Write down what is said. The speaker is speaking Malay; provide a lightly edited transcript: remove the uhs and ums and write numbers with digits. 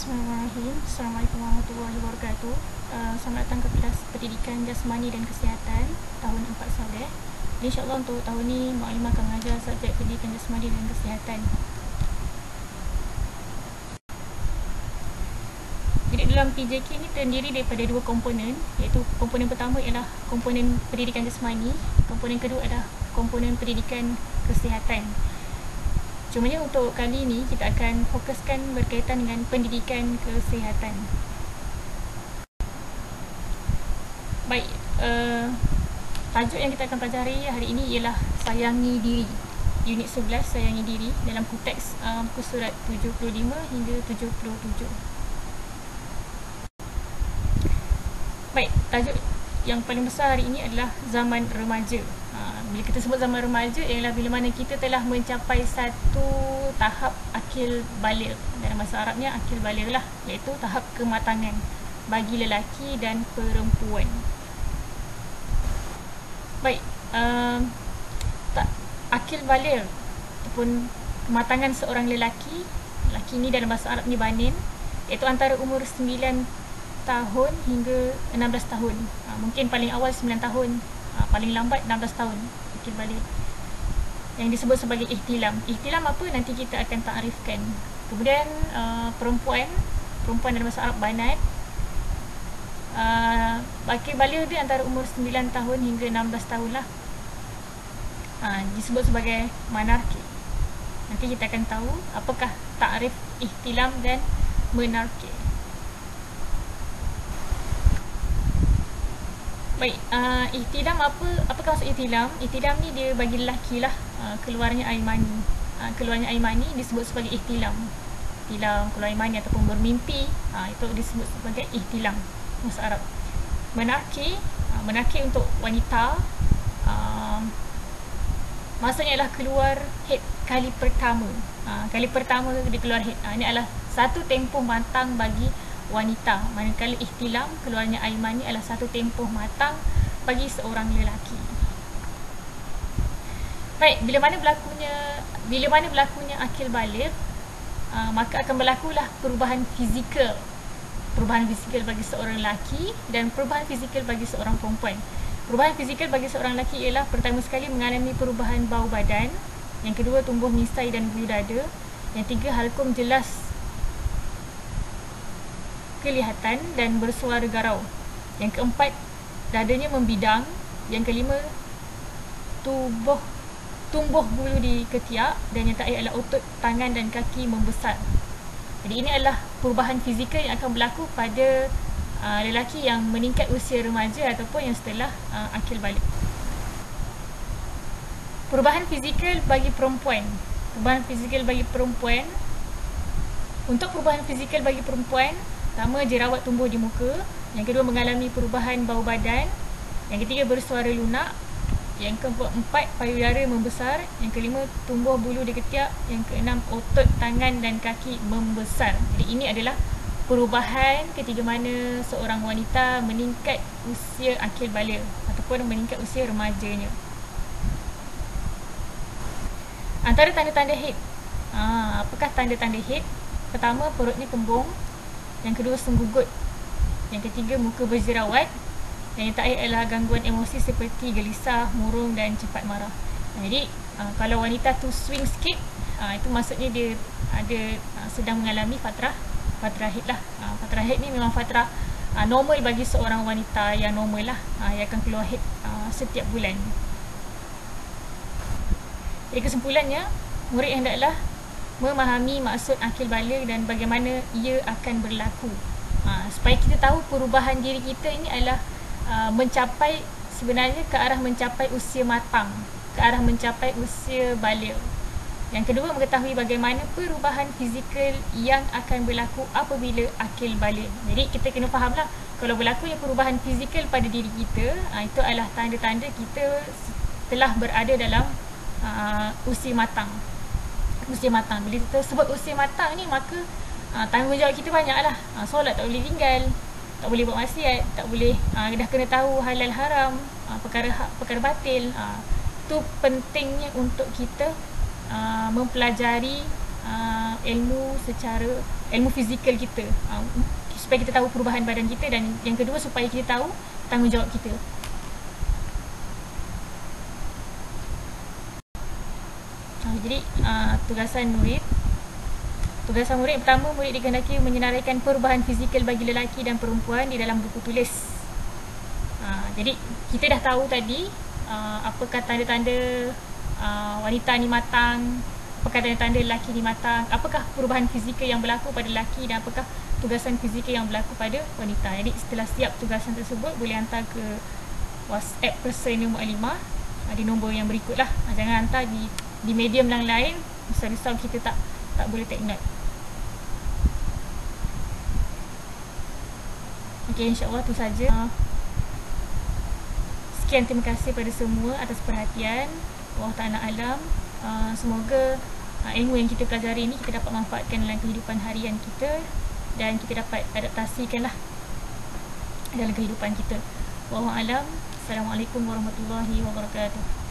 Bismillahirrahmanirrahim. Assalamualaikum warahmatullahi wabarakatuh. Selamat datang ke kelas Pendidikan Jasmani dan Kesihatan tahun 4 Saleh. InsyaAllah untuk tahun ni Maklimah akan mengajar subjek Pendidikan Jasmani dan Kesihatan. Jadi dalam PJK ni terdiri daripada dua komponen, iaitu komponen pertama ialah komponen pendidikan jasmani, komponen kedua adalah komponen pendidikan kesihatan. Cumanya untuk kali ini kita akan fokuskan berkaitan dengan pendidikan kesihatan. Baik, tajuk yang kita akan pelajari hari ini ialah Sayangi Diri. Unit 11, Sayangi Diri, dalam konteks muka surat 75 hingga 77. Baik, tajuk yang paling besar hari ini adalah zaman remaja. Bila kita sebut zaman remaja ialah bila mana kita telah mencapai satu tahap akil baligh. Dalam bahasa Arabnya akil baligh lah, iaitu tahap kematangan bagi lelaki dan perempuan. Baik, akil baligh ataupun kematangan seorang lelaki, lelaki ni dalam bahasa Arab ni banin, iaitu antara umur 9 tahun hingga 16 tahun. Mungkin paling awal 9 tahun, paling lambat 16 tahun akil baligh, yang disebut sebagai ihtilam. Ihtilam apa nanti kita akan takrifkan. Kemudian perempuan dalam bahasa Arab banat, akil baligh dia antara umur 9 tahun hingga 16 tahun lah. Disebut sebagai menarki. Nanti kita akan tahu apakah takrif ihtilam dan menarki. Baik, ihtilam apakah maksud ihtilam? Ihtilam ni dia bagi lelaki lah, keluarnya air mani. Keluarnya air mani disebut sebagai ihtilam. Ihtilam, keluar air mani ataupun bermimpi, itu disebut sebagai ihtilam bahasa Arab. Menarki untuk wanita, maksudnya adalah keluar haid kali pertama. Kali pertama dia keluar haid. Ini adalah satu tempoh matang bagi wanita, manakala ihtilam, keluarnya air mani, adalah satu tempoh matang bagi seorang lelaki. Baik, bila mana berlakunya akil baligh, maka akan berlakulah perubahan fizikal bagi seorang lelaki dan perubahan fizikal bagi seorang perempuan. Perubahan fizikal bagi seorang lelaki ialah pertama sekali mengalami perubahan bau badan, yang kedua tumbuh misai dan bulu dada, yang tiga halkum jelas kelihatan dan bersuara garau, yang keempat dadanya membidang, yang kelima tumbuh bulu di ketiak, dan yang terakhir adalah otot tangan dan kaki membesar. Jadi ini adalah perubahan fizikal yang akan berlaku pada lelaki yang meningkat usia remaja ataupun yang setelah akil baligh. Perubahan fizikal bagi perempuan. Untuk perubahan fizikal bagi perempuan, pertama, jerawat tumbuh di muka. Yang kedua, mengalami perubahan bau badan. Yang ketiga, bersuara lunak. Yang keempat, payudara membesar. Yang kelima, tumbuh bulu di ketiak. Yang keenam, otot tangan dan kaki membesar. Jadi ini adalah perubahan ketika mana seorang wanita meningkat usia akil baligh ataupun meningkat usia remajanya. Antara tanda-tanda haid. Apakah tanda-tanda haid? Pertama, perutnya kembung. Yang kedua, senggugut. Yang ketiga, muka berjerawat. Dan yang terakhir adalah gangguan emosi seperti gelisah, murung dan cepat marah. Jadi kalau wanita tu swing sikit, itu maksudnya dia ada sedang mengalami fatrah haid lah. Fatrah haid ni memang fatrah normal bagi seorang wanita yang normal lah, yang akan keluar haid setiap bulan. Jadi kesimpulannya, murid hendaklah memahami maksud akil baligh dan bagaimana ia akan berlaku, supaya kita tahu perubahan diri kita ini adalah sebenarnya ke arah mencapai usia matang, ke arah mencapai usia baligh. Yang kedua, mengetahui bagaimana perubahan fizikal yang akan berlaku apabila akil baligh. Jadi kita kena fahamlah, kalau berlakunya perubahan fizikal pada diri kita, itu adalah tanda-tanda kita telah berada dalam usia matang. Bila kita sebut usia matang ni, maka tanggungjawab kita banyaklah. Solat tak boleh tinggal, tak boleh buat maksiat, tak boleh dah kena tahu halal haram, perkara batil. Itu pentingnya untuk kita mempelajari ilmu fizikal kita, supaya kita tahu perubahan badan kita, dan yang kedua supaya kita tahu tanggungjawab kita. Jadi tugasan murid pertama, murid dikehendaki menyenaraikan perubahan fizikal bagi lelaki dan perempuan di dalam buku tulis. Jadi kita dah tahu tadi apakah tanda-tanda wanita ni matang, apakah tanda-tanda lelaki ni matang, apakah perubahan fizikal yang berlaku pada lelaki, dan apakah tugasan fizikal yang berlaku pada wanita. Jadi setelah siap tugasan tersebut, boleh hantar ke WhatsApp Personal Mu'allimah di nombor yang berikutlah. Jangan hantar di medium yang lain, risau-risau kita tak boleh take note. Okey, insyaAllah tu saja. Sekian, terima kasih pada semua atas perhatian. Allah Ta'ala alam. Semoga ilmu yang kita pelajari ini kita dapat manfaatkan dalam kehidupan harian kita, dan kita dapat adaptasikanlah dalam kehidupan kita. Wallahu alam. Assalamualaikum warahmatullahi wabarakatuh.